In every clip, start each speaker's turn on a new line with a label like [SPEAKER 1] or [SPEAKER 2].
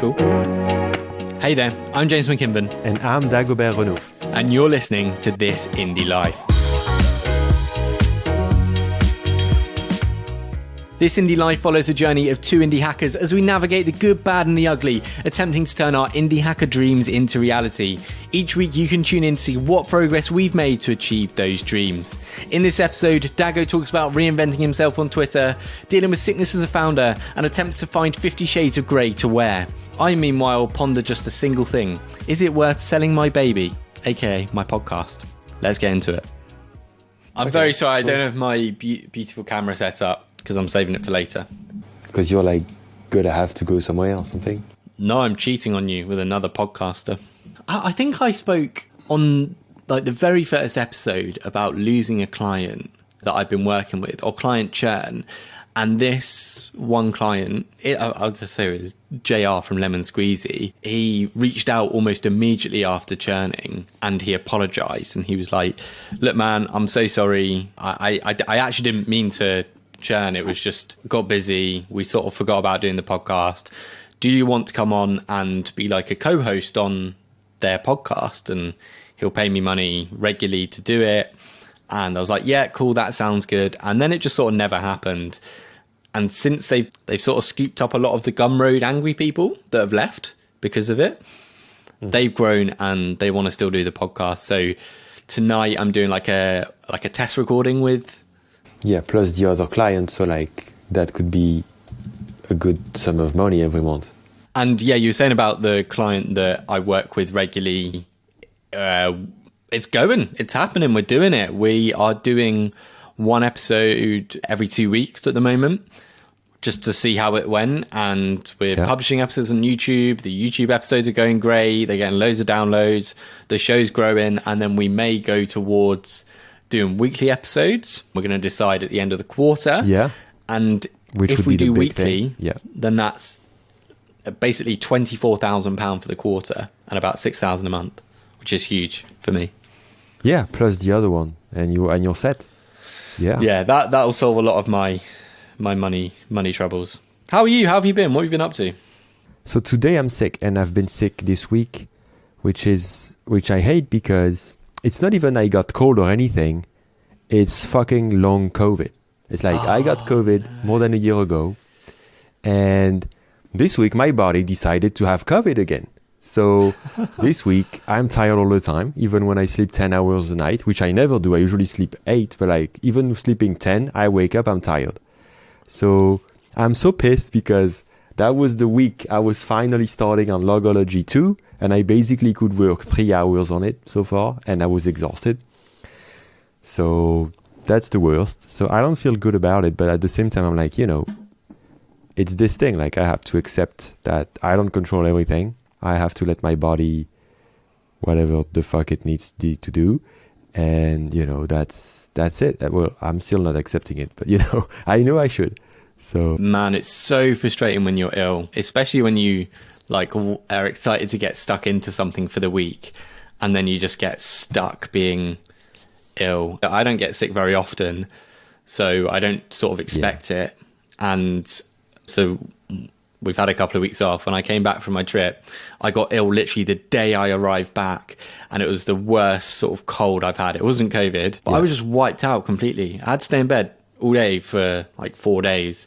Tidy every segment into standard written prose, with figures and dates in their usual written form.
[SPEAKER 1] Michael. Hey there, I'm James McKinven.
[SPEAKER 2] And I'm Dagobert Renouf.
[SPEAKER 1] And you're listening to This Indie Life. This Indie Life follows a journey of two indie hackers as we navigate the good, bad and the ugly, attempting to turn our indie hacker dreams into reality. Each week you can tune in to see what progress we've made to achieve those dreams. In this episode, Dago talks about reinventing himself on Twitter, dealing with sickness as a founder, and attempts to find 50 shades of grey to wear. I, meanwhile, ponder just a single thing. Is it worth selling my baby, aka my podcast? Let's get into it. I'm very sorry, I don't have my beautiful camera set up, because I'm saving it for later.
[SPEAKER 2] Because you're like gonna have to go somewhere or something?
[SPEAKER 1] No, I'm cheating on you with another podcaster. I think I spoke on like the very first episode about losing a client that I've been working with, or client churn. And this one client, I'll just say it was JR from Lemon Squeezy. He reached out almost immediately after churning and he apologized. And he was like, look, man, I'm so sorry. I actually didn't mean to churn. It was just got busy. We sort of forgot about doing the podcast. Do you want to come on and be like a co-host on their podcast? And he'll pay me money regularly to do it. And I was like, yeah, cool, that sounds good. And then it just sort of never happened. And since they've sort of scooped up a lot of the Gumroad angry people that have left because of it, they've grown and they want to still do the podcast. So tonight I'm doing like a test recording with.
[SPEAKER 2] Yeah, plus the other clients, so like that could be a good sum of money every month.
[SPEAKER 1] And yeah, you were saying about the client that I work with regularly. It's going, it's happening, we're doing it. We are doing one episode every 2 weeks at the moment, just to see how it went. And we're publishing episodes on YouTube. The YouTube episodes are going great. They're getting loads of downloads. The show's growing. And then we may go towards doing weekly episodes. We're going to decide at the end of the quarter.
[SPEAKER 2] Yeah.
[SPEAKER 1] And if we do weekly, then that's basically £24,000 for the quarter and about £6,000 a month, which is huge for me.
[SPEAKER 2] Yeah, plus the other one, and you're set. Yeah,
[SPEAKER 1] that'll solve a lot of my money troubles. How are you? How have you been? What have you been up to?
[SPEAKER 2] So today I'm sick, and I've been sick this week, which I hate because it's not even I got cold or anything. It's fucking long COVID. It's like I got COVID more than a year ago, and this week my body decided to have COVID again. So this week I'm tired all the time, even when I sleep 10 hours a night, which I never do. I usually sleep 8, but like even sleeping 10, I wake up, I'm tired. So I'm so pissed because that was the week I was finally starting on Logology 2, and I basically could work 3 hours on it so far, and I was exhausted. So that's the worst. So I don't feel good about it, but at the same time, I'm like, it's this thing. Like I have to accept that I don't control everything. I have to let my body, whatever the fuck it needs to do. And, that's it. Well, I'm still not accepting it, but, I know I should. So,
[SPEAKER 1] man, it's so frustrating when you're ill, especially when you are excited to get stuck into something for the week. And then you just get stuck being ill. I don't get sick very often, so I don't sort of expect it. And so we've had a couple of weeks off. When I came back from my trip, I got ill literally the day I arrived back, and it was the worst sort of cold I've had. It wasn't COVID, but I was just wiped out completely. I had to stay in bed all day for like 4 days,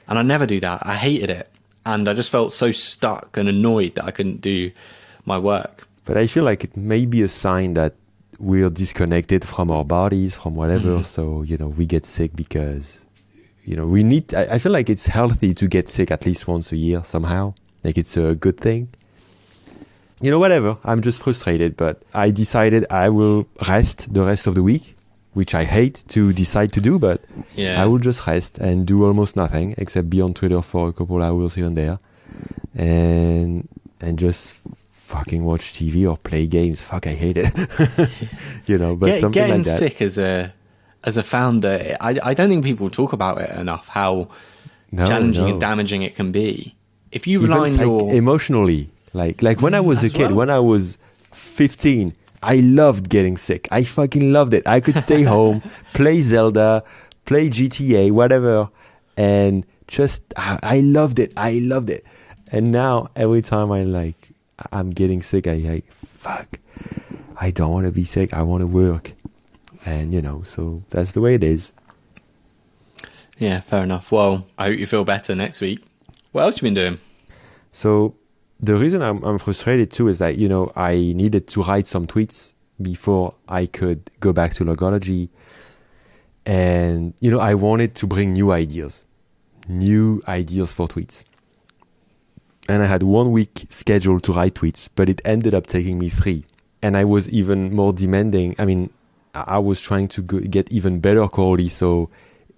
[SPEAKER 1] and I never do that. I hated it, and I just felt so stuck and annoyed that I couldn't do my work.
[SPEAKER 2] But I feel like it may be a sign that we're disconnected from our bodies, from whatever. So, we get sick because we need, I feel like it's healthy to get sick at least once a year somehow. Like it's a good thing. Whatever. I'm just frustrated, but I decided I will rest the rest of the week, which I hate to decide to do, but I will just rest and do almost nothing except be on Twitter for a couple hours here and there and just fucking watch TV or play games. Fuck, I hate it. But something
[SPEAKER 1] getting
[SPEAKER 2] like that.
[SPEAKER 1] Sick as a founder, I don't think people talk about it enough, how challenging and damaging it can be. If you rely on your...
[SPEAKER 2] emotionally, like when I was a kid, when I was 15, I loved getting sick. I fucking loved it. I could stay home, play Zelda, play GTA, whatever, and just, I loved it. And now every time I'm getting sick, I like, fuck, I don't want to be sick. I want to work. And, so that's the way it is.
[SPEAKER 1] Yeah, fair enough. Well, I hope you feel better next week. What else have you been doing?
[SPEAKER 2] So the reason I'm frustrated too is that, I needed to write some tweets before I could go back to Logology. And, I wanted to bring new ideas for tweets. And I had 1 week scheduled to write tweets, but it ended up taking me 3. And I was even more demanding. I mean, I was trying to get even better quality. So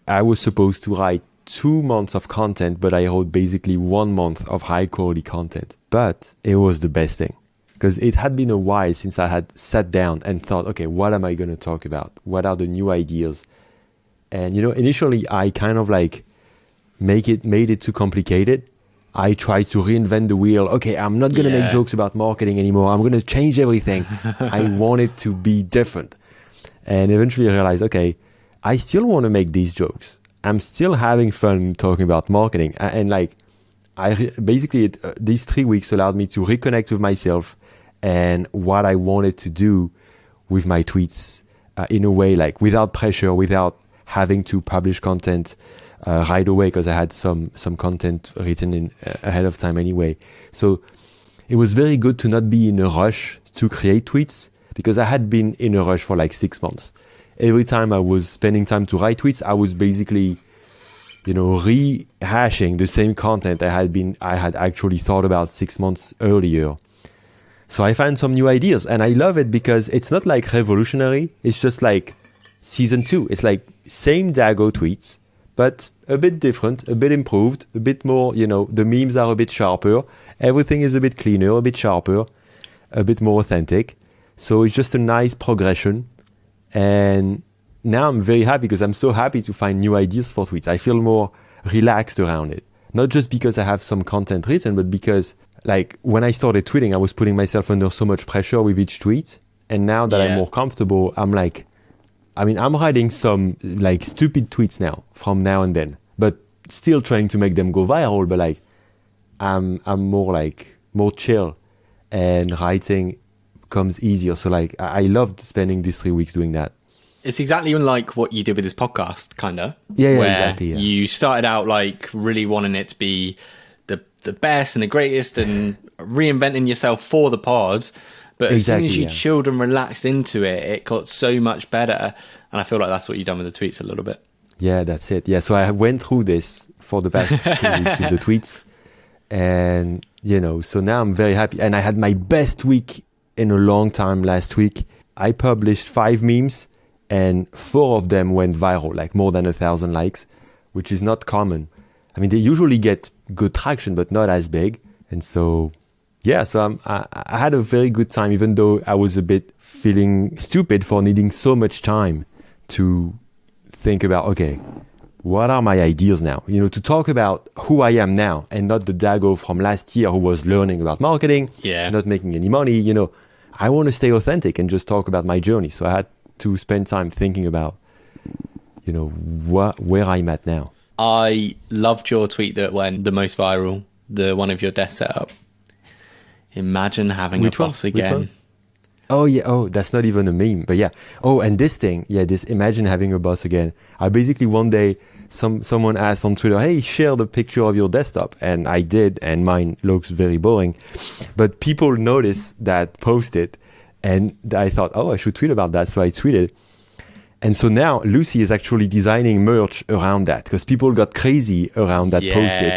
[SPEAKER 2] I was supposed to write 2 months of content, but I wrote basically 1 month of high quality content. But it was the best thing because it had been a while since I had sat down and thought, okay, what am I going to talk about? What are the new ideas? And, initially I kind of made it too complicated. I tried to reinvent the wheel. Okay, I'm not going to make jokes about marketing anymore. I'm going to change everything. I want it to be different. And eventually I realized, okay, I still want to make these jokes. I'm still having fun talking about marketing. And these 3 weeks allowed me to reconnect with myself and what I wanted to do with my tweets in a way, without pressure, without having to publish content right away because I had some content written in ahead of time anyway. So it was very good to not be in a rush to create tweets because I had been in a rush for 6 months. Every time I was spending time to write tweets, I was basically, rehashing the same content I had actually thought about 6 months earlier. So I found some new ideas and I love it because it's not revolutionary. It's just season 2. It's same Dago tweets, but a bit different, a bit improved, a bit more, the memes are a bit sharper. Everything is a bit cleaner, a bit sharper, a bit more authentic. So it's just a nice progression. And now I'm very happy because I'm so happy to find new ideas for tweets. I feel more relaxed around it. Not just because I have some content written, but because when I started tweeting, I was putting myself under so much pressure with each tweet. And now that I'm more comfortable, I'm writing some stupid tweets now from now and then, but still trying to make them go viral. But I'm more chill and writing comes easier. So I loved spending these 3 weeks doing that.
[SPEAKER 1] It's exactly like what you did with this podcast, kind of.
[SPEAKER 2] Yeah,
[SPEAKER 1] where
[SPEAKER 2] exactly. Yeah.
[SPEAKER 1] You started out really wanting it to be the best and the greatest and reinventing yourself for the pod. But as soon as you chilled and relaxed into it, it got so much better. And I feel like that's what you've done with the tweets a little bit.
[SPEAKER 2] Yeah, that's it. Yeah, so I went through this for the past 2 weeks with the tweets. And, so now I'm very happy. And I had my best week in a long time last week. I published 5 memes and 4 of them went viral, more than 1,000 likes, which is not common. I mean, they usually get good traction, but not as big. And so, so I had a very good time, even though I was a bit feeling stupid for needing so much time to think about, okay, what are my ideas now? To talk about who I am now and not the Dago from last year who was learning about marketing, not making any money. I want to stay authentic and just talk about my journey. So I had to spend time thinking about, where I'm at now.
[SPEAKER 1] I loved your tweet that went the most viral, the one of your desk setup. Imagine having a boss again.
[SPEAKER 2] Oh, yeah. Oh, that's not even a meme. But yeah. Oh, and this thing. Yeah, this imagine having a boss again. I basically one day, someone asked on Twitter, hey, share the picture of your desktop. And I did. And mine looks very boring. But people noticed that, posted. And I thought, oh, I should tweet about that. So I tweeted. And so now Lucy is actually designing merch around that because people got crazy around that posted.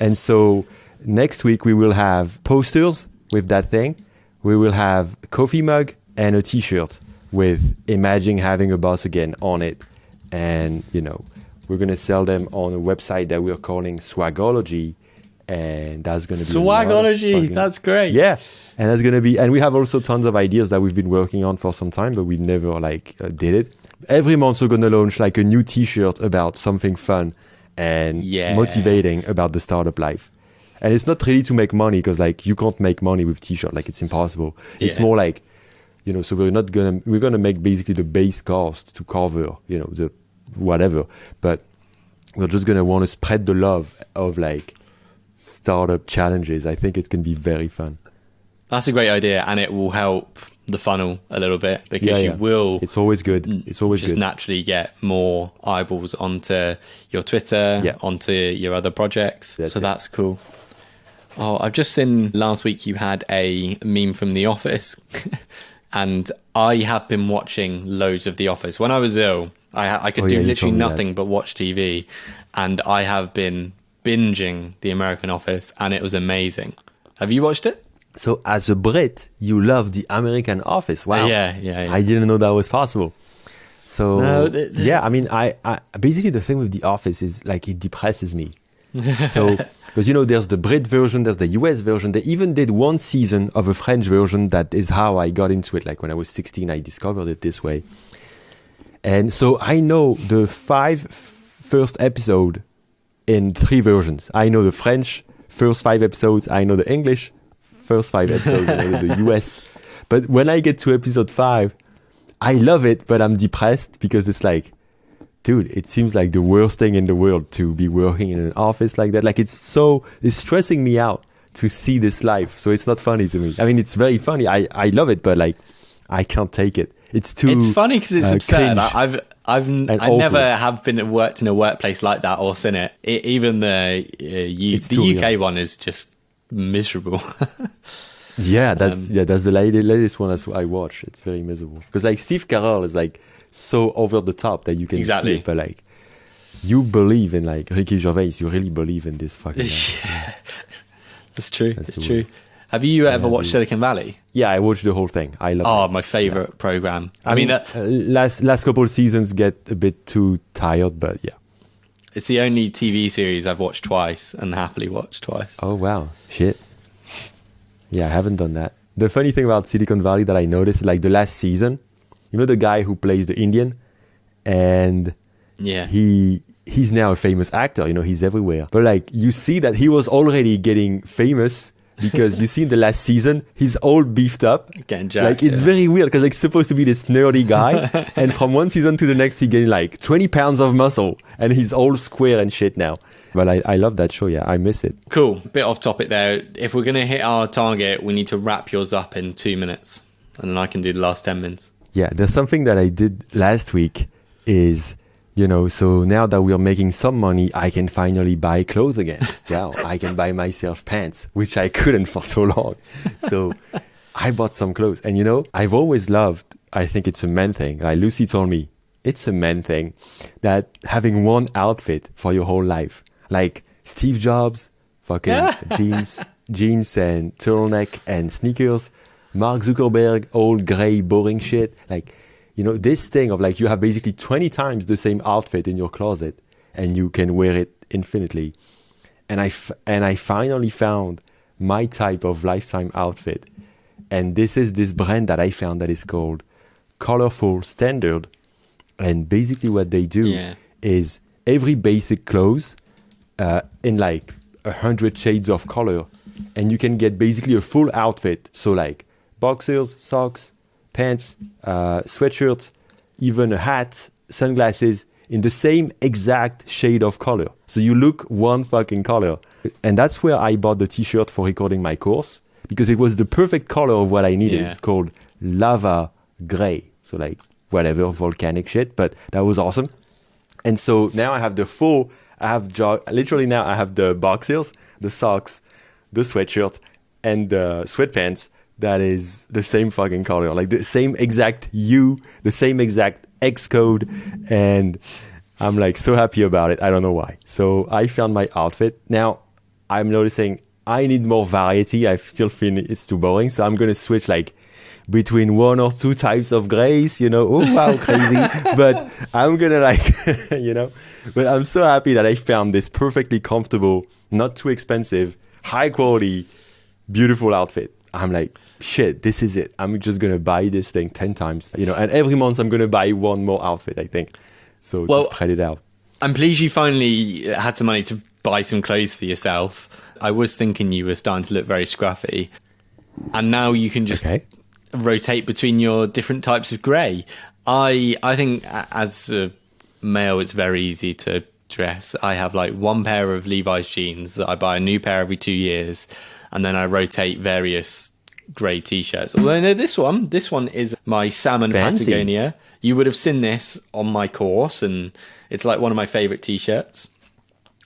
[SPEAKER 2] And so next week we will have posters with that thing. We will have a coffee mug and a t-shirt with Imagine Having a Boss Again on it. And, we're going to sell them on a website that we're calling Swagology. And that's going to be
[SPEAKER 1] Swagology. That's great.
[SPEAKER 2] Yeah. And that's going to be, and we have also tons of ideas that we've been working on for some time, but we never did it. Every month we're going to launch a new t-shirt about something fun and motivating about the startup life. And it's not really to make money because you can't make money with t-shirt, it's impossible. It's more so we're going to make basically the base cost to cover, the whatever, but we're just going to want to spread the love of startup challenges. I think it can be very fun.
[SPEAKER 1] That's a great idea, and it will help the funnel a little bit because you will.
[SPEAKER 2] It's always good. It's always
[SPEAKER 1] just
[SPEAKER 2] good.
[SPEAKER 1] naturally get more eyeballs onto your Twitter, onto your other projects. That's cool. Oh, I've just seen last week you had a meme from The Office, and I have been watching loads of The Office. When I was ill, I could do literally nothing but watch TV, and I have been binging The American Office, and it was amazing. Have you watched it?
[SPEAKER 2] So as a Brit, you love The American Office. Wow.
[SPEAKER 1] Yeah.
[SPEAKER 2] I didn't know that was possible. So I mean, I basically the thing with The Office is like it depresses me. So because there's the Brit version, there's the US version. They even did one season of a French version. That is how I got into it. Like when I was 16, I discovered it this way. And so I know the first episode in 3 versions. I know the French first 5 episodes. I know the English first 5 episodes. I know the US. But when I get to episode 5, I love it, but I'm depressed because it's like, dude, it seems like the worst thing in the world to be working in an office like that. Like it's stressing me out to see this life. So it's not funny to me. I mean, it's very funny. I love it, but like, I can't take it. It's
[SPEAKER 1] funny because it's absurd. I never have worked in a workplace like that or seen it. Even the UK one is just miserable. That's the latest one I watch. It's very miserable because like Steve Carell is like so over the top that you can see it, but like you believe in like Ricky Gervais, you really believe in this fucking guy. That's true. It's true. Have you ever watched Silicon Valley?
[SPEAKER 2] Yeah, I watched the whole thing. I love it.
[SPEAKER 1] Oh, my favorite program. I mean
[SPEAKER 2] last couple of seasons get a bit too tired, but yeah.
[SPEAKER 1] It's the only TV series I've watched twice and happily watched twice.
[SPEAKER 2] Oh, wow. Shit. Yeah, I haven't done that. The funny thing about Silicon Valley that I noticed, like the last season, the guy who plays the Indian, and he's now a famous actor, he's everywhere. But like you see that he was already getting famous because you see in the last season, he's all beefed up.
[SPEAKER 1] Getting jacked.
[SPEAKER 2] Like it's very weird because like supposed to be this nerdy guy. And from one season to the next, he gained like 20 pounds of muscle and he's all square and shit now. But I love that show. Yeah, I miss it.
[SPEAKER 1] Cool. Bit off topic there. If we're going to hit our target, we need to wrap yours up in 2 minutes. And then I can do the last 10 minutes.
[SPEAKER 2] Yeah, there's something that I did last week is, so now that we're making some money, I can finally buy clothes again. Wow, I can buy myself pants, which I couldn't for so long. So I bought some clothes. And, I've always loved, I think it's a man thing. Like Lucy told me, it's a man thing that having one outfit for your whole life. Like Steve Jobs, fucking jeans and turtleneck and sneakers. Mark Zuckerberg, old gray, boring shit. Like, this thing of like you have basically 20 times the same outfit in your closet and you can wear it infinitely. And I finally found my type of lifetime outfit. And this is this brand that I found that is called Colorful Standard. And basically what they do is every basic clothes in like 100 shades of color. And you can get basically a full outfit. So like boxers, socks, pants, sweatshirt, even a hat, sunglasses in the same exact shade of color. So you look one fucking color. And that's where I bought the t-shirt for recording my course because it was the perfect color of what I needed. Yeah. It's called lava gray. So like whatever, volcanic shit, but that was awesome. And so now I have literally now I have the boxers, the socks, the sweatshirt, and the sweatpants that is the same fucking color, like the same exact U, the same exact X code, and I'm like so happy about it. I don't know why. So I found my outfit. Now I'm noticing I need more variety. I still feel it's too boring, so I'm gonna switch like between 1 or 2 types of grays. Oh wow, crazy. But I'm gonna like, But I'm so happy that I found this perfectly comfortable, not too expensive, high quality, beautiful outfit. I'm like, shit, this is it. I'm just going to buy this thing 10 times, and every month I'm going to buy one more outfit, I think. So just spread it out.
[SPEAKER 1] I'm pleased you finally had some money to buy some clothes for yourself. I was thinking you were starting to look very scruffy. And now you can just rotate between your different types of grey. I think as a male, it's very easy to dress. I have like one pair of Levi's jeans that I buy a new pair every 2 years, and then I rotate various grey t-shirts. Although no, this one is my salmon
[SPEAKER 2] Fancy.
[SPEAKER 1] Patagonia. You would have seen this on my course, and it's like one of my favourite t-shirts.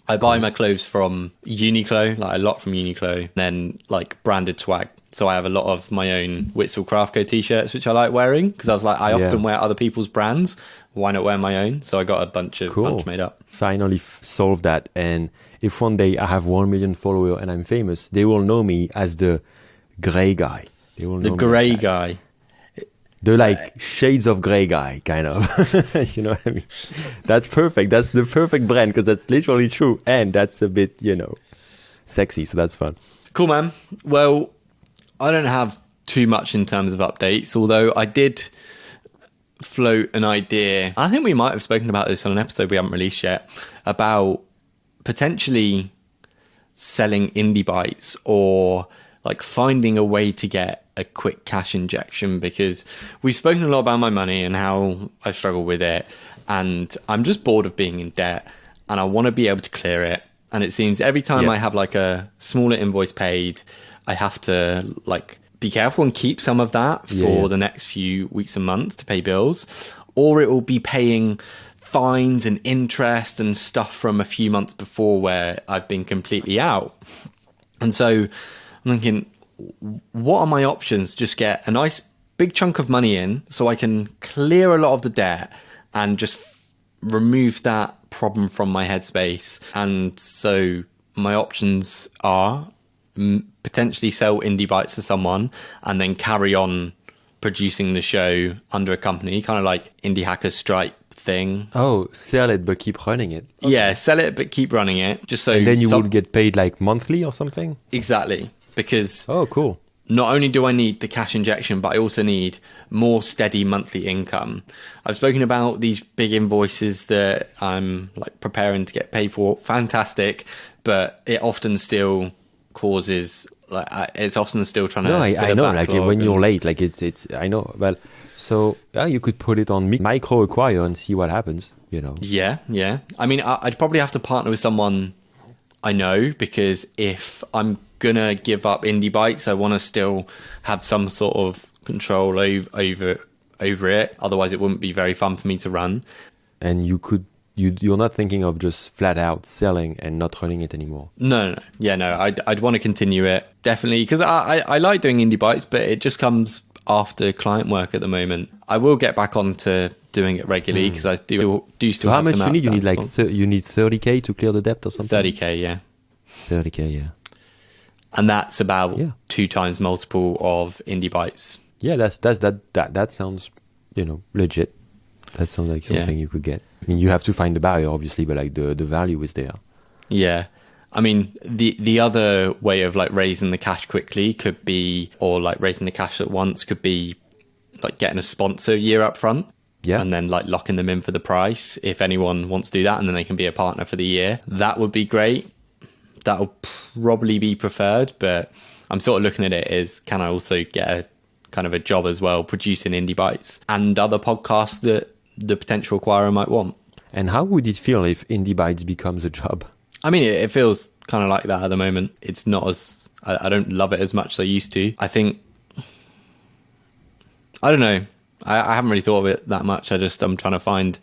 [SPEAKER 1] I buy my clothes from Uniqlo, like a lot from Uniqlo, then like branded swag. So I have a lot of my own Witzel Craftco t-shirts, which I like wearing, because I was like, I often wear other people's brands. Why not wear my own? So I got a bunch made up.
[SPEAKER 2] Finally solved that. And if one day I have 1 million followers and I'm famous, they will know me as the grey guy. They will know
[SPEAKER 1] The
[SPEAKER 2] me
[SPEAKER 1] grey
[SPEAKER 2] as that.
[SPEAKER 1] guy.
[SPEAKER 2] The like shades of grey guy, kind of. You know what I mean? That's perfect. That's the perfect brand, because that's literally true. And that's a bit, sexy. So that's fun.
[SPEAKER 1] Cool, man. Well, I don't have too much in terms of updates, although I did float an idea. I think we might have spoken about this on an episode we haven't released yet, about potentially selling indie bites, or like finding a way to get a quick cash injection, because we've spoken a lot about my money and how I struggle with it, and I'm just bored of being in debt and I want to be able to clear it. And it seems every time I have like a smaller invoice paid, I have to like be careful and keep some of that for the next few weeks and months to pay bills, or it will be paying fines and interest and stuff from a few months before where I've been completely out. And so I'm thinking, what are my options? Just get a nice big chunk of money in so I can clear a lot of the debt and just remove that problem from my headspace. And so my options are potentially sell indie bites to someone and then carry on producing the show under a company, kind of like Indie Hackers Stripe thing.
[SPEAKER 2] Oh, sell it but keep running it.
[SPEAKER 1] Okay. Yeah, sell it but keep running it. Just so
[SPEAKER 2] and then you would get paid like monthly or something?
[SPEAKER 1] Exactly. Because
[SPEAKER 2] cool.
[SPEAKER 1] Not only do I need the cash injection, but I also need more steady monthly income. I've spoken about these big invoices that I'm like preparing to get paid for. Fantastic, but it often still causes like it's often still trying to.
[SPEAKER 2] No, I know. Like when you're late, like it's. I know. Well, so you could put it on micro acquire and see what happens.
[SPEAKER 1] Yeah. I mean, I'd probably have to partner with someone I know, because if I'm gonna give up indie bites, I want to still have some sort of control over it. Otherwise, it wouldn't be very fun for me to run.
[SPEAKER 2] And you're not thinking of just flat out selling and not running it anymore.
[SPEAKER 1] No. Yeah, no. I'd want to continue it, definitely, because I like doing indie bites, but it just comes after client work at the moment. I will get back onto doing it regularly, because I do still.
[SPEAKER 2] So how
[SPEAKER 1] have
[SPEAKER 2] much
[SPEAKER 1] some
[SPEAKER 2] you need? You need like
[SPEAKER 1] sponsors.
[SPEAKER 2] you need 30K to clear the debt or something.
[SPEAKER 1] 30K, yeah.
[SPEAKER 2] 30K, yeah.
[SPEAKER 1] And that's about 2 times multiple of indie bites.
[SPEAKER 2] Yeah, that sounds legit. That sounds like something you could get. I mean, you have to find the barrier, obviously, but like the value is there.
[SPEAKER 1] Yeah. I mean, the other way of like raising the cash quickly could be, or like raising the cash at once could be like getting a sponsor a year up front.
[SPEAKER 2] Yeah.
[SPEAKER 1] And then like locking them in for the price if anyone wants to do that, and then they can be a partner for the year. That would be great. That will probably be preferred, but I'm sort of looking at it as, can I also get a kind of a job as well, producing indie bites and other podcasts that the potential acquirer might want.
[SPEAKER 2] And how would it feel if Indie Bites becomes a job?
[SPEAKER 1] I mean, it feels kind of like that at the moment. It's not as, I don't love it as much as I used to. I think, I don't know. I haven't really thought of it that much. I'm trying to find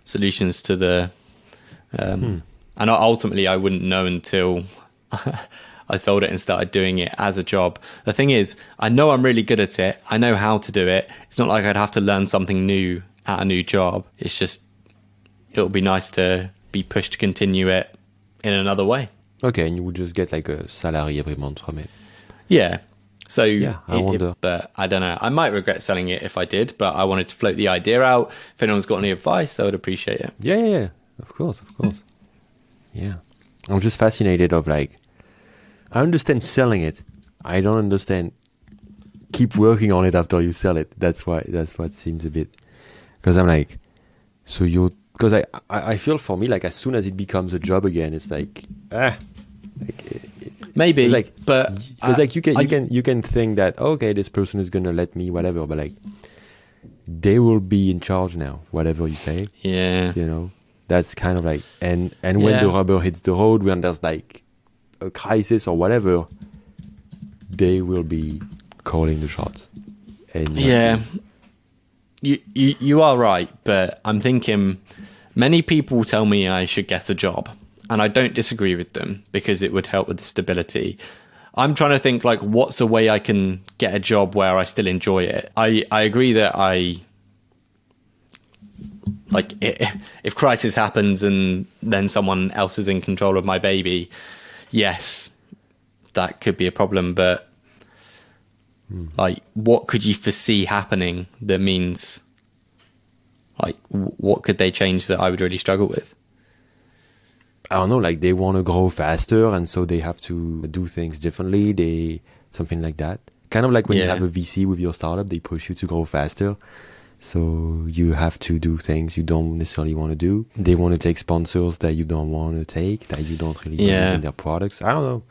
[SPEAKER 1] solutions to the, and ultimately I wouldn't know until I sold it and started doing it as a job. The thing is, I know I'm really good at it. I know how to do it. It's not like I'd have to learn something new at a new job. It's just, it'll be nice to be pushed to continue it in another way.
[SPEAKER 2] Okay, and you would just get like a salary every month from it.
[SPEAKER 1] Yeah. So,
[SPEAKER 2] I wonder.
[SPEAKER 1] But I don't know. I might regret selling it if I did, but I wanted to float the idea out. If anyone's got any advice, I would appreciate it.
[SPEAKER 2] Yeah. Of course. Yeah. I'm just fascinated of like, I understand selling it. I don't understand keep working on it after you sell it. That's what seems a bit, because I'm like, because I feel for me, like as soon as it becomes a job again, it's like,
[SPEAKER 1] maybe,
[SPEAKER 2] like,
[SPEAKER 1] but
[SPEAKER 2] because like you can think that, okay, this person is gonna let me whatever, but like they will be in charge now, whatever you say.
[SPEAKER 1] Yeah.
[SPEAKER 2] That's kind of like, and when the rubber hits the road, when there's like a crisis or whatever, they will be calling the shots. And
[SPEAKER 1] you are right, but I'm thinking many people tell me I should get a job, and I don't disagree with them because it would help with the stability. I'm trying to think like, what's a way I can get a job where I still enjoy it? I agree that if crisis happens and then someone else is in control of my baby, yes, that could be a problem. But like, what could you foresee happening that means, like, what could they change that I would really struggle with?
[SPEAKER 2] I don't know, like they want to grow faster, and so they have to do things differently. Something like that. Kind of like when you have a VC with your startup, they push you to grow faster. So you have to do things you don't necessarily want to do. They want to take sponsors that you don't want to take, that you don't really believe in their products. I don't know.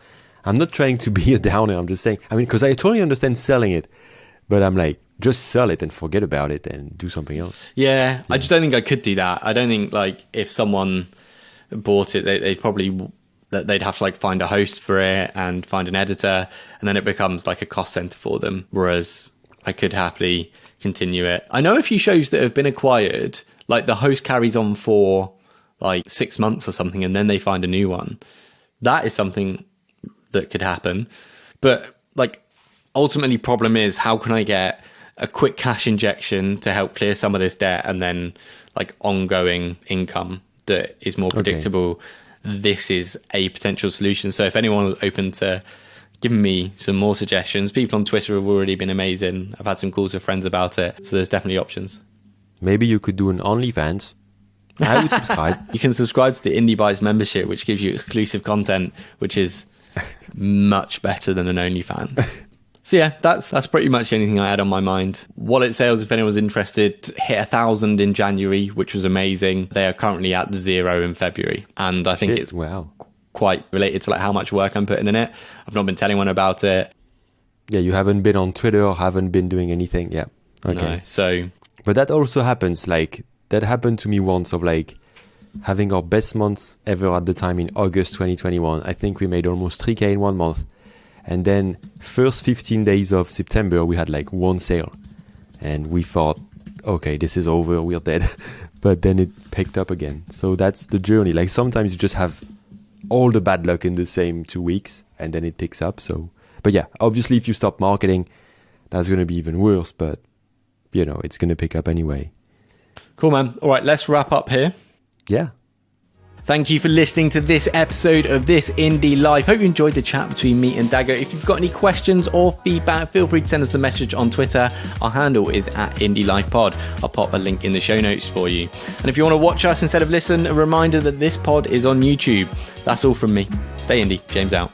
[SPEAKER 2] I'm not trying to be a downer. I'm just saying, I mean, because I totally understand selling it, but I'm like, just sell it and forget about it and do something else.
[SPEAKER 1] Yeah, I just don't think I could do that. I don't think like if someone bought it, they'd have to like find a host for it and find an editor, and then it becomes like a cost center for them. Whereas I could happily continue it. I know a few shows that have been acquired, like the host carries on for like 6 months or something, and then they find a new one. That is something that could happen. But like ultimately, problem is, how can I get a quick cash injection to help clear some of this debt and then like ongoing income that is more predictable? This is a potential solution. So if anyone was open to giving me some more suggestions, people on Twitter have already been amazing. I've had some calls with friends about it. So there's definitely options.
[SPEAKER 2] Maybe you could do an OnlyFans. I would subscribe.
[SPEAKER 1] You can subscribe to the Indie Bites membership, which gives you exclusive content, which is much better than an OnlyFans. So yeah, that's pretty much anything I had on my mind. Wallet sales, if anyone's interested, hit 1,000 in January, which was amazing. They are currently at 0 in February. And I think it's quite related to like how much work I'm putting in it. I've not been telling anyone about it.
[SPEAKER 2] Yeah, you haven't been on Twitter or haven't been doing anything. Yeah. Okay.
[SPEAKER 1] No, so...
[SPEAKER 2] But that also happens. Like, that happened to me once of like having our best month ever at the time in August 2021. I think we made almost 3K in 1 month. And then first 15 days of September, we had like one sale. And we thought, okay, this is over, we're dead. But then it picked up again. So that's the journey. Like sometimes you just have all the bad luck in the same 2 weeks and then it picks up. So, but yeah, obviously if you stop marketing, that's going to be even worse. But, you know, it's going to pick up anyway.
[SPEAKER 1] Cool, man. All right, let's wrap up here.
[SPEAKER 2] Yeah.
[SPEAKER 1] Thank you for listening to this episode of This Indie Life. Hope you enjoyed the chat between me and Dago. If you've got any questions or feedback, feel free to send us a message on Twitter. Our handle is @IndieLifePod. I'll pop a link in the show notes for you. And if you want to watch us instead of listen, a reminder that this pod is on YouTube. That's all from me. Stay indie. James out.